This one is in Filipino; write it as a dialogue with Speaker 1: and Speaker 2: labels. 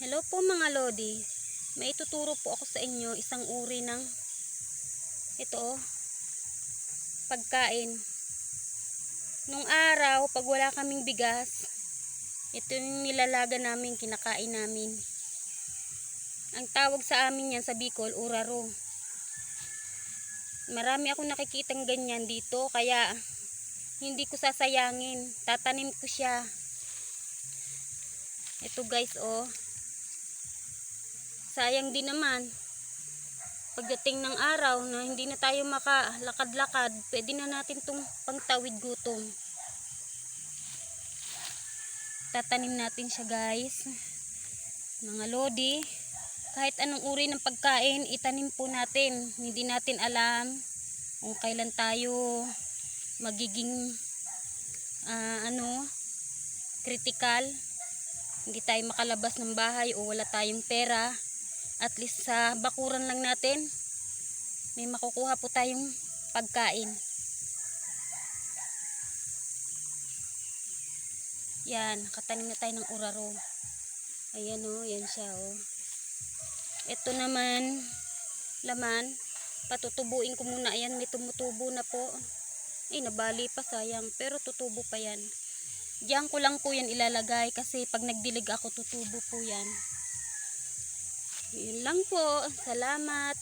Speaker 1: Hello po mga lodi. May ituturo po ako sa inyo isang uri ng pagkain. Nung araw, pag wala kaming bigas, ito yung nilalaga namin, kinakain namin. Ang tawag sa amin yan sa Bicol, uraro. Marami akong nakikitang ganyan dito, kaya hindi ko sasayangin. Tatanim ko siya. Ito guys, oh. Sayang din naman. Pagdating ng araw na hindi na tayo makalakad-lakad, pwede na natin tong pangtawid gutom. Tatanim natin siya guys. Mga lodi, kahit anong uri ng pagkain, itanim po natin. Hindi natin alam kung kailan tayo magiging critical. Hindi tayo makalabas ng bahay o wala tayong pera. At least sa bakuran lang natin, may makukuha po tayong pagkain. Yan, nakatanim na tayo ng uraro. Ayan o, yan siya o. Ito naman, laman, patutubuin ko muna. Ayan, may tumutubo na po. Ay, nabali pa, sayang. Pero tutubo pa yan. Diyan ko lang po yan ilalagay kasi pag nagdilig ako, tutubo po yan. Yun lang po. Salamat.